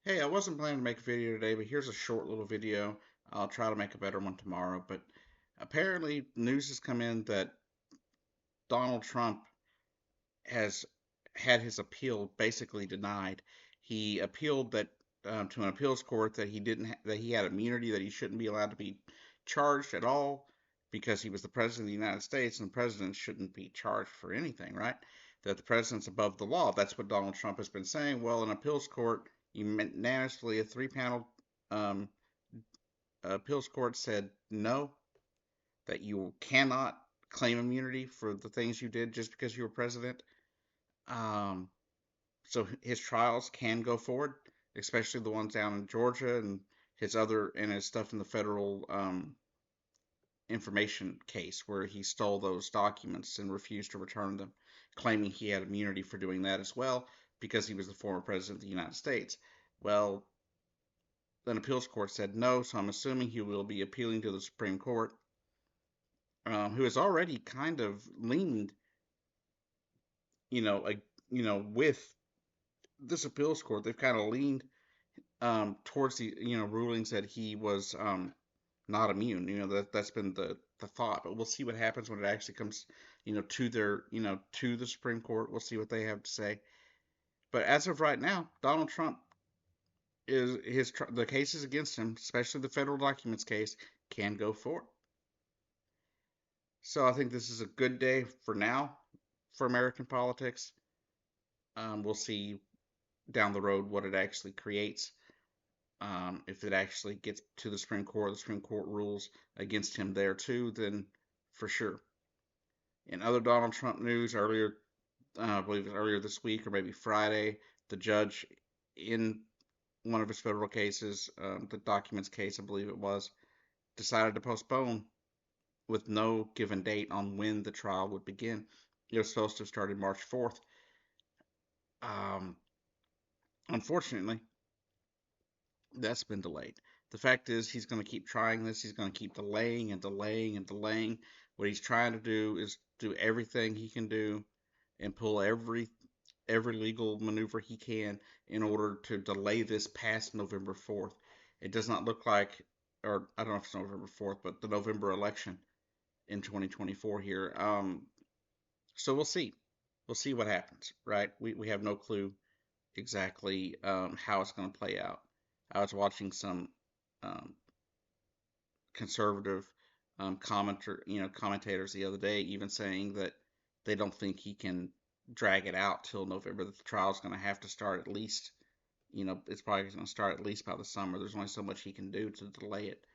Hey, I wasn't planning to make a video today, but here's a short little video. I'll try to make a better one tomorrow. But apparently, news has come in that Donald Trump has had his appeal basically denied. He appealed that to an appeals court that that he had immunity, that he shouldn't be allowed to be charged at all because he was the president of the United States, and the president shouldn't be charged for anything, right? That the president's above the law. That's what Donald Trump has been saying. Well, an appeals court unanimously, a three-panel um, appeals court said no, that you cannot claim immunity for the things you did just because you were president. Um, so his trials can go forward, especially the ones down in Georgia and his stuff in the federal information case where he stole those documents and refused to return them, claiming he had immunity for doing that as well because he was the former president of the United States. Well, an appeals court said no, so I'm assuming he will be appealing to the Supreme Court, who has already kind of leaned, you know, like with this appeals court, they've kind of leaned towards the rulings that he was not immune. That's been the thought, but we'll see what happens when it actually comes to their to the Supreme Court. We'll see what they have to say. But as of right now, Donald Trump is the cases against him, especially the federal documents case, can go forward. So I think this is a good day for now for American politics. We'll see down the road what it actually creates. If it actually gets to the Supreme Court rules against him there too, then for sure. In other Donald Trump news, I believe it was earlier this week or maybe Friday, the judge in one of his federal cases, the documents case, I believe it was, decided to postpone with no given date on when the trial would begin. It was supposed to have started March 4th. Um, Unfortunately, that's been delayed. The fact is, he's going to keep trying this. He's going to keep delaying and delaying and delaying. What he's trying to do is do everything he can do and pull every legal maneuver he can in order to delay this past November 4th. It does not look like, or I don't know if it's November 4th, but the November election in 2024 here. So we'll see. We'll see what happens, right? We have no clue exactly how it's going to play out. I was watching some um, conservative commentators the other day, even saying that they don't think he can drag it out till November. That the trial's going to have to start at least, it's probably going to start at least by the summer. There's only so much he can do to delay it,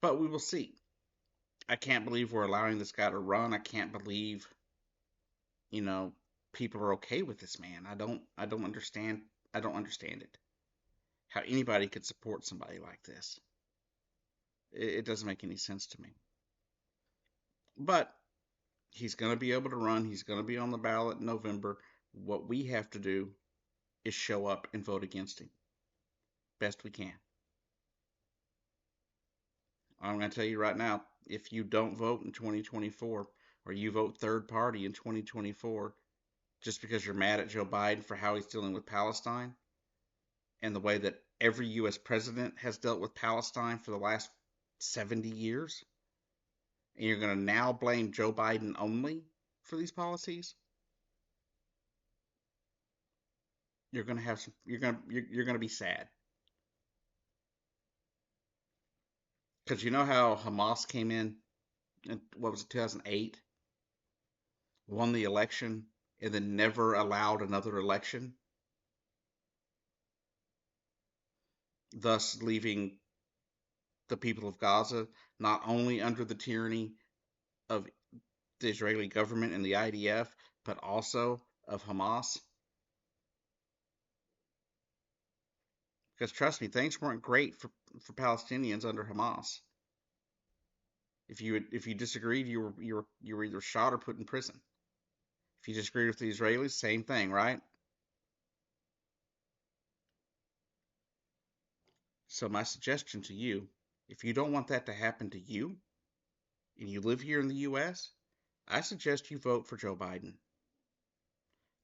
but we will see. I can't believe we're allowing this guy to run. I can't believe, you know, people are okay with this man. I don't understand. I don't understand it. How anybody could support somebody like this. It doesn't make any sense to me. But he's going to be able to run. He's going to be on the ballot in November. What we have to do is show up and vote against him best we can. I'm going to tell you right now, if you don't vote in 2024 or you vote third party in 2024 just because you're mad at Joe Biden for how he's dealing with Palestine and the way that every U.S. president has dealt with Palestine for the last 70 years, and you're going to now blame Joe Biden only for these policies, you're going to have some. You're going to be sad because you know how Hamas came in what was it, 2008, won the election, and then never allowed another election, thus leaving the people of Gaza not only under the tyranny of the Israeli government and the IDF, but also of Hamas. Because trust me, things weren't great for Palestinians under Hamas. If you disagreed, you were either shot or put in prison. If you disagreed with the Israelis, same thing, right? So my suggestion to you, if you don't want that to happen to you, and you live here in the U.S., I suggest you vote for Joe Biden.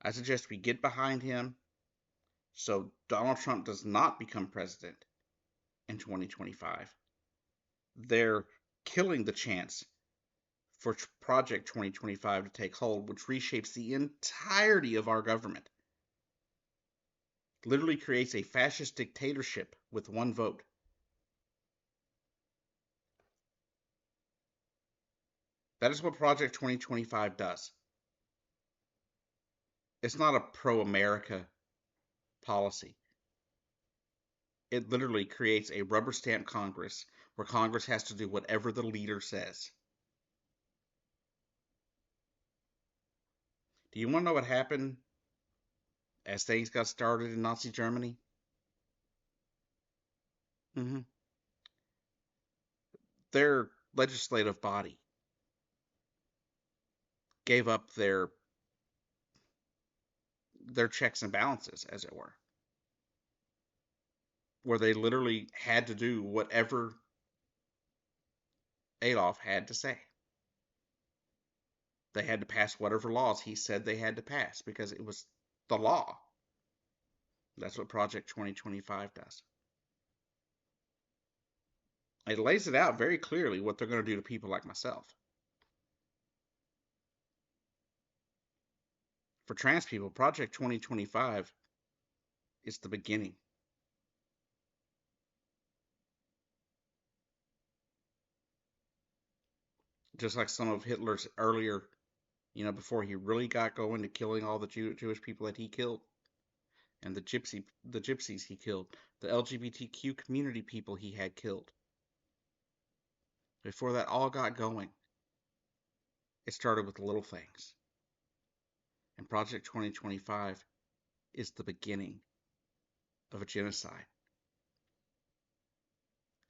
I suggest we get behind him, So Donald Trump does not become president in 2025. They're killing the chance for Project 2025 to take hold, which reshapes the entirety of our government. Literally creates a fascist dictatorship with one vote. That is what Project 2025 does. It's not a pro America policy. It literally creates a rubber stamp Congress where Congress has to do whatever the leader says. Do you want to know what happened as things got started in Nazi Germany? Mm-hmm. Their legislative body gave up their checks and balances, as it were, where they literally had to do whatever Adolf had to say. They had to pass whatever laws he said they had to pass because it was the law. That's what Project 2025 does. It lays it out very clearly what they're going to do to people like myself. For trans people, Project 2025 is the beginning. Just like some of Hitler's earlier, before he really got going to killing all the Jewish people that he killed, and the gypsies he killed, the LGBTQ community people he had killed. Before that all got going, it started with little things. And Project 2025 is the beginning of a genocide.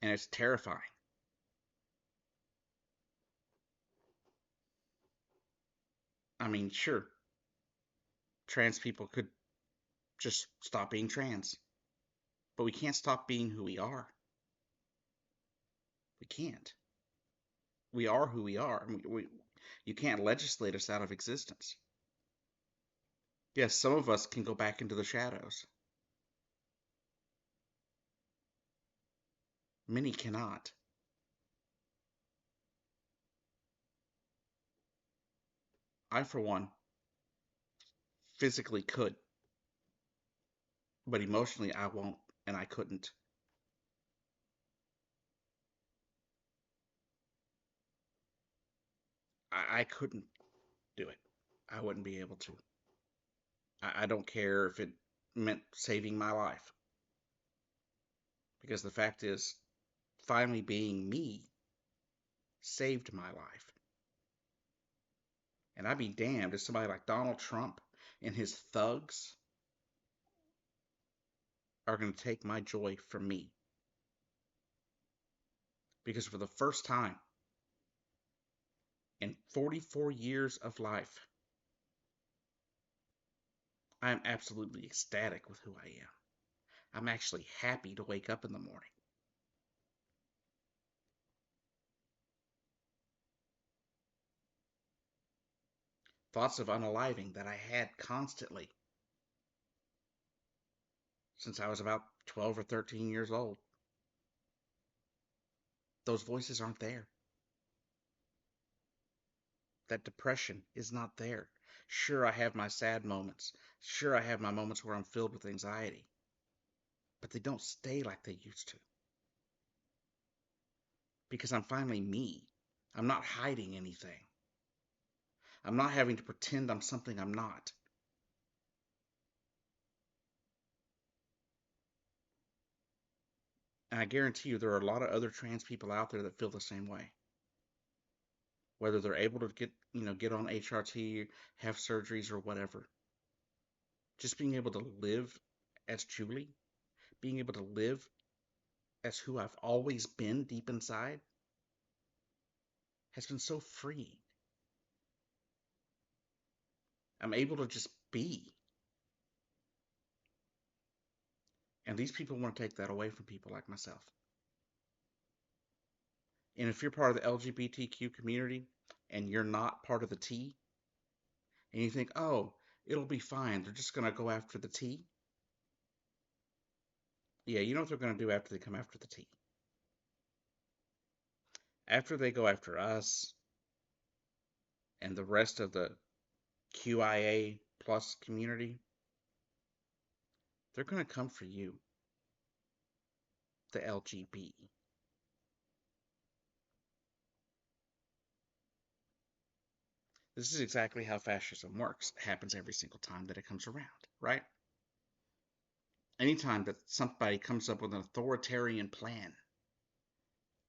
And it's terrifying. I mean, sure, trans people could just stop being trans, but we can't stop being who we are. We can't. We are who we are. You can't legislate us out of existence. Yes, some of us can go back into the shadows. Many cannot. I, for one, physically could, but emotionally I won't, and I couldn't. I couldn't do it. I wouldn't be able to. I don't care if it meant saving my life. Because the fact is, finally being me saved my life. And I'd be damned if somebody like Donald Trump and his thugs are going to take my joy from me. Because for the first time in 44 years of life, I am absolutely ecstatic with who I am. I'm actually happy to wake up in the morning. Thoughts of unaliving that I had constantly since I was about 12 or 13 years old. Those voices aren't there. That depression is not there. Sure, I have my sad moments. Sure, I have my moments where I'm filled with anxiety. But they don't stay like they used to. Because I'm finally me. I'm not hiding anything. I'm not having to pretend I'm something I'm not. And I guarantee you there are a lot of other trans people out there that feel the same way. Whether they're able to get on HRT, have surgeries or whatever. Just being able to live as Julie, being able to live as who I've always been deep inside has been so freeing. I'm able to just be. And these people want to take that away from people like myself. And if you're part of the LGBTQ community and you're not part of the T, and you think, oh, it'll be fine, they're just going to go after the T, Yeah, you know what they're going to do after they come after the T? After they go after us and the rest of the QIA plus community, they're going to come for you, the LGB. This is exactly how fascism works. It happens every single time that it comes around, right? Anytime that somebody comes up with an authoritarian plan,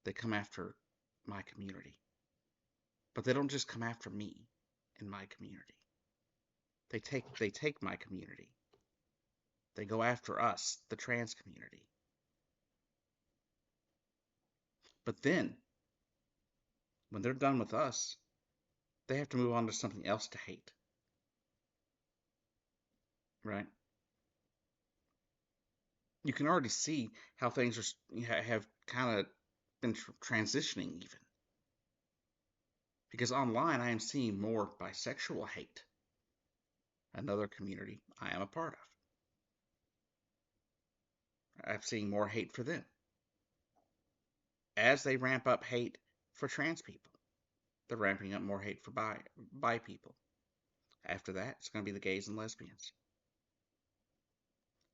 they come after my community. But they don't just come after me and my community. They take my community. They go after us, the trans community. But then, when they're done with us, they have to move on to something else to hate. Right? You can already see how things have kind of been transitioning even. Because online I am seeing more bisexual hate. Another community I am a part of. I'm seeing more hate for them. As they ramp up hate for trans people, they're ramping up more hate for bi people. After that, it's going to be the gays and lesbians.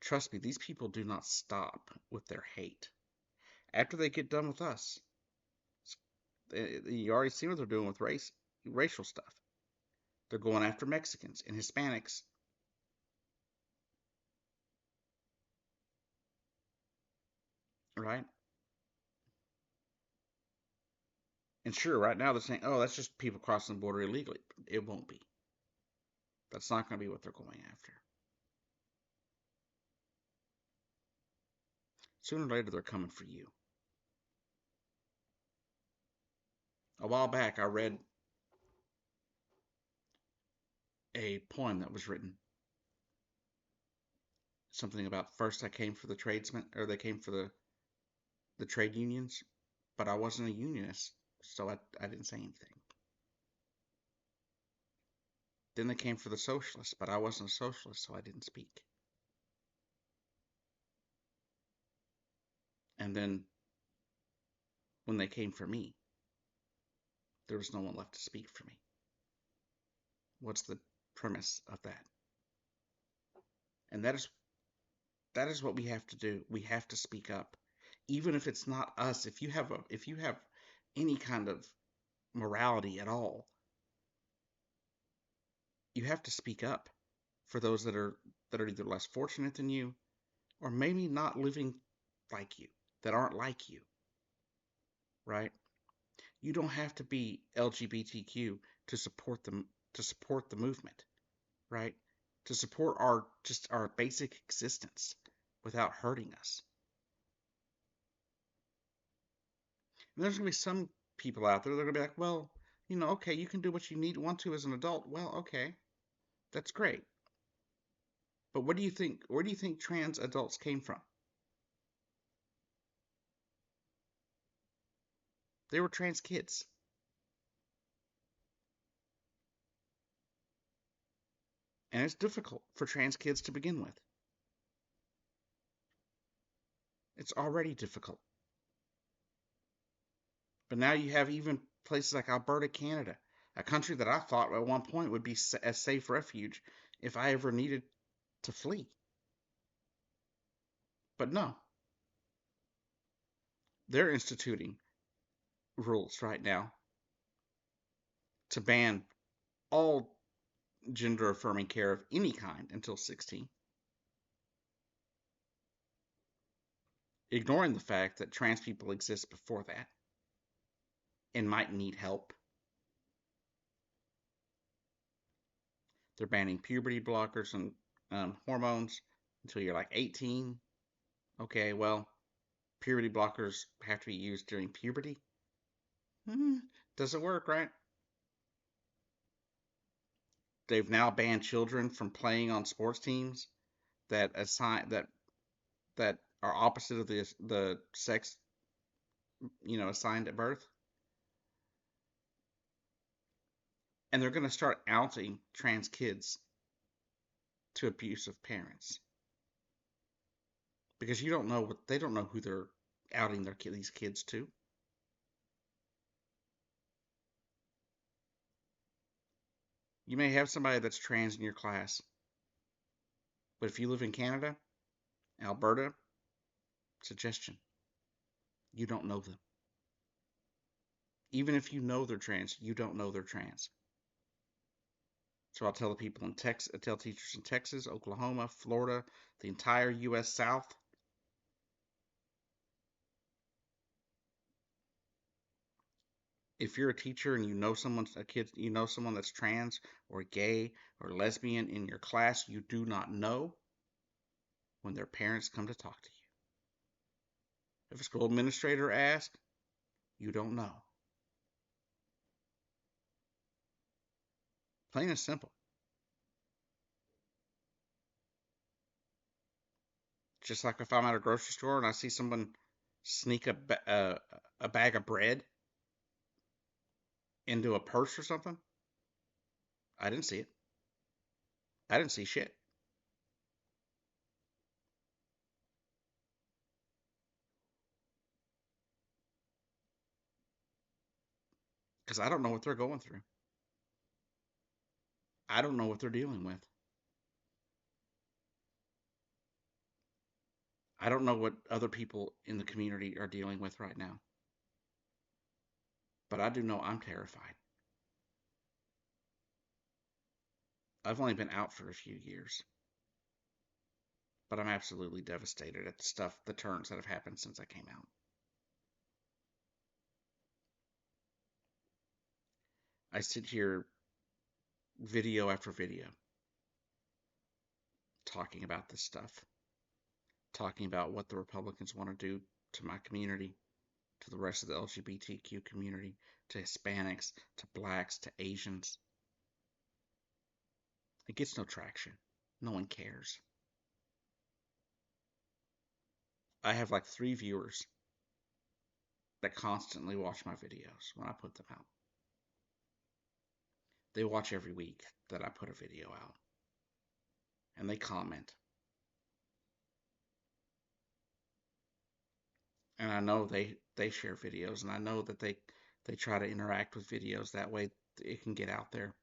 Trust me, these people do not stop with their hate. After they get done with us, you already see what they're doing with racial stuff. They're going after Mexicans and Hispanics. Right? And sure, right now they're saying, oh, that's just people crossing the border illegally. It won't be. That's not going to be what they're going after. Sooner or later, they're coming for you. A while back, I read a poem that was written. Something about first I came for the tradesmen, or they came for the trade unions, but I wasn't a unionist, so I didn't say anything. Then they came for the socialists, but I wasn't a socialist, so I didn't speak. And then when they came for me, there was no one left to speak for me. What's the premise of that? And that is what we have to do. We have to speak up, even if it's not us. If you have any kind of morality at all, you have to speak up for those that are either less fortunate than you, or maybe not living like you, that aren't like you. Right? You don't have to be LGBTQ to support the movement, right? To support our basic existence without hurting us. And there's gonna be some people out there that are gonna be like, well, okay, you can do what you want to as an adult. Well, okay, that's great. But what do you think? Where do you think trans adults came from? They were trans kids. And it's difficult for trans kids to begin with. It's already difficult. But now you have even places like Alberta, Canada, a country that I thought at one point would be a safe refuge if I ever needed to flee. But no, they're instituting rules right now to ban all gender affirming care of any kind until 16, ignoring the fact that trans people exist before that and might need help. They're banning puberty blockers and hormones until you're like 18. Okay, well, puberty blockers have to be used during puberty. Doesn't work, right? They've now banned children from playing on sports teams that are opposite of the sex assigned at birth. And they're going to start outing trans kids to abusive parents. because you don't know what they don't know who they're outing these kids to. You may have somebody that's trans in your class, but if you live in Canada, Alberta, suggestion, you don't know them. Even if you know they're trans, you don't know they're trans. So I'll tell the people in Texas, I tell teachers in Texas, Oklahoma, Florida, the entire U.S. South. If you're a teacher and you know someone that's trans or gay or lesbian in your class, you do not know when their parents come to talk to you. If a school administrator asks, you don't know. Plain and simple. Just like if I'm at a grocery store and I see someone sneak a bag of bread into a purse or something, I didn't see it. I didn't see shit. Because I don't know what they're going through. I don't know what they're dealing with. I don't know what other people in the community are dealing with right now. But I do know I'm terrified. I've only been out for a few years. But I'm absolutely devastated at the turns that have happened since I came out. I sit here video after video talking about this stuff, talking about what the Republicans want to do to my community, to the rest of the LGBTQ community, to Hispanics, to blacks, to Asians. It gets no traction. No one cares. I have like 3 viewers that constantly watch my videos when I put them out. They watch every week that I put a video out. And they comment. And I know they share videos, and I know that they try to interact with videos that way it can get out there.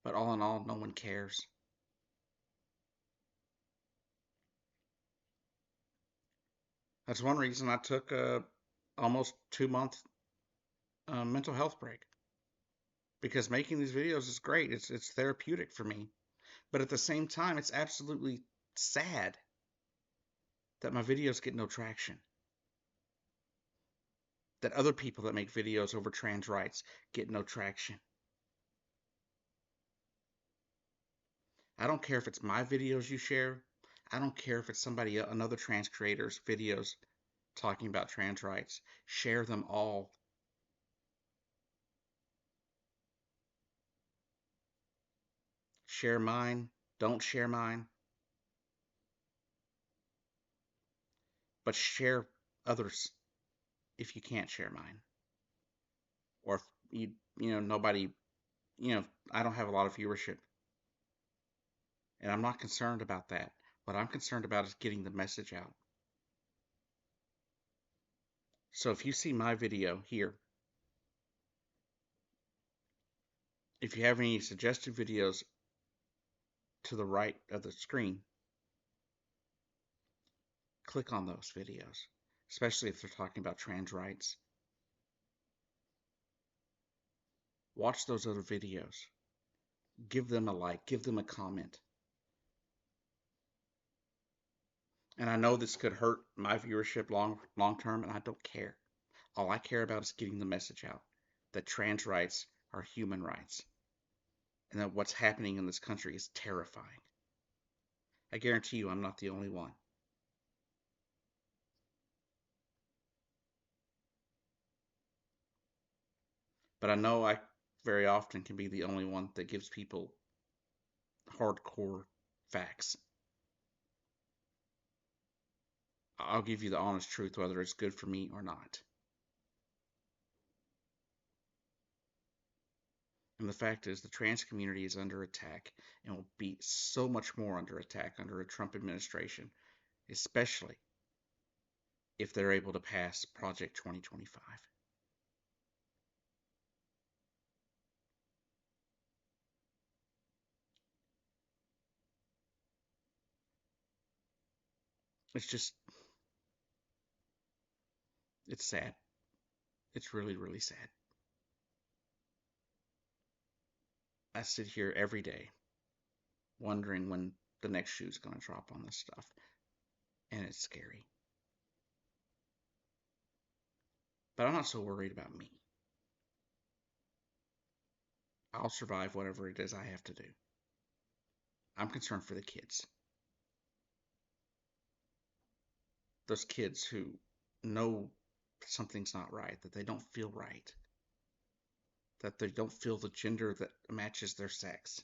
But all in all, no one cares. That's one reason I took a almost 2 month mental health break, because making these videos is great. It's therapeutic for me, but at the same time, it's absolutely sad that my videos get no traction. That other people that make videos over trans rights get no traction. I don't care if it's my videos you share. I don't care if it's another trans creator's videos talking about trans rights. Share them all. Share mine. Don't share mine. But share others if you can't share mine. Or if nobody, I don't have a lot of viewership. And I'm not concerned about that. What I'm concerned about is getting the message out. So if you see my video here, if you have any suggested videos to the right of the screen, click on those videos, especially if they're talking about trans rights. Watch those other videos. Give them a like, give them a comment. And I know this could hurt my viewership long term, and I don't care. All I care about is getting the message out that trans rights are human rights, and that what's happening in this country is terrifying. I guarantee you I'm not the only one. But I know I very often can be the only one that gives people hardcore facts. I'll give you the honest truth, whether it's good for me or not. And the fact is, the trans community is under attack and will be so much more under attack under a Trump administration especially if they're able to pass Project 2025. It's just, it's sad. It's really, really sad. I sit here every day wondering when the next shoe's going to drop on this stuff, and it's scary. But I'm not so worried about me. I'll survive whatever it is I have to do. I'm concerned for the kids. Those kids who know something's not right, that they don't feel right, that they don't feel the gender that matches their sex.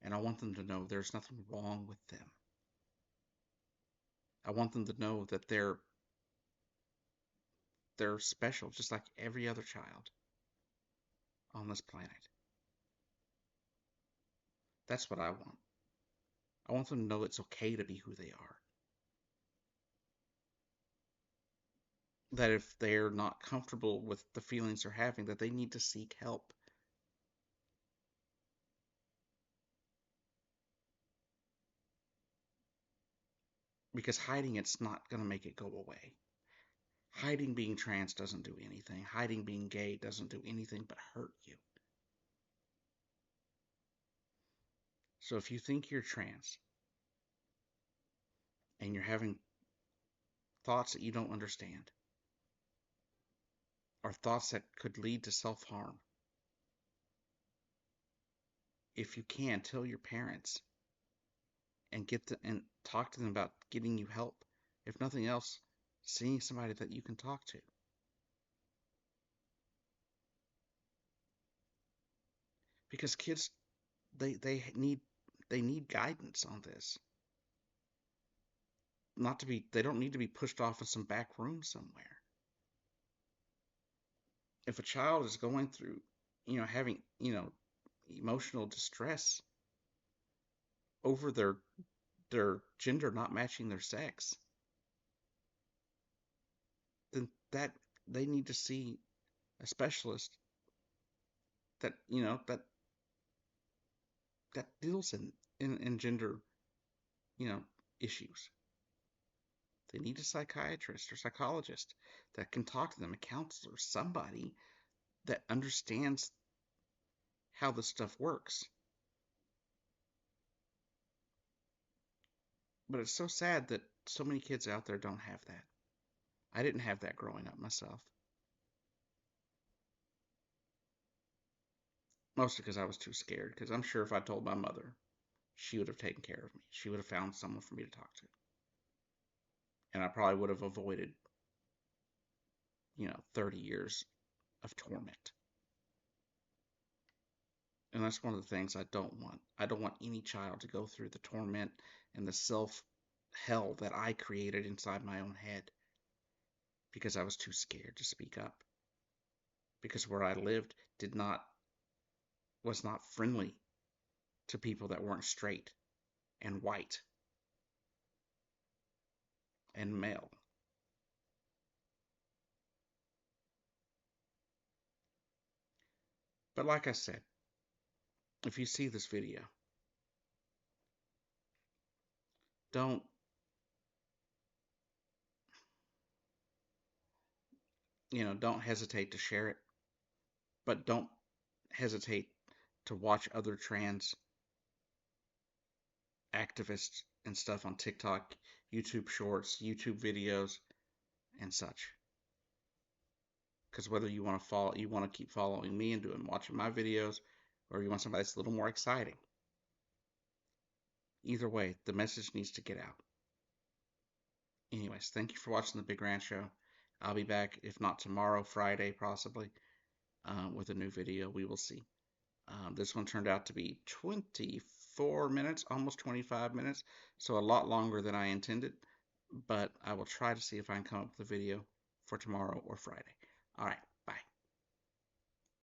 And I want them to know there's nothing wrong with them. I want them to know that they're special, just like every other child on this planet. That's what I want. I want them to know it's okay to be who they are. That if they're not comfortable with the feelings they're having, that they need to seek help. Because hiding it's not going to make it go away. Hiding being trans doesn't do anything. Hiding being gay doesn't do anything but hurt you. So if you think you're trans and you're having thoughts that you don't understand, or thoughts that could lead to self-harm, if you can, tell your parents and talk to them about getting you help. If nothing else, seeing somebody that you can talk to. Because kids, they need guidance on this. Not to be, they don't need to be pushed off in some back room somewhere. If a child is going through, having, emotional distress over their gender not matching their sex, then that they need to see a specialist that that deals in gender you know issues. They need a psychiatrist or psychologist that can talk to them, a counselor, somebody that understands how this stuff works. But it's so sad that so many kids out there don't have that. I didn't have that growing up myself. Mostly because I was too scared. Because I'm sure if I told my mother, she would have taken care of me. She would have found someone for me to talk to. And I probably would have avoided, 30 years of torment. And that's one of the things I don't want. I don't want any child to go through the torment and the self hell that I created inside my own head because I was too scared to speak up. Because where I lived was not friendly to people that weren't straight and white and male. But like I said, if you see this video, don't don't hesitate to share it, but don't hesitate to watch other trans activists and stuff on TikTok, YouTube shorts, YouTube videos, and such. Because whether you want to keep following me and watching my videos, or you want somebody that's a little more exciting, either way, the message needs to get out. Anyways, thank you for watching the Big Rant Show. I'll be back, if not tomorrow, Friday possibly, with a new video. We will see. This one turned out to be 24 minutes, almost 25 minutes, so a lot longer than I intended. But I will try to see if I can come up with a video for tomorrow or Friday. All right.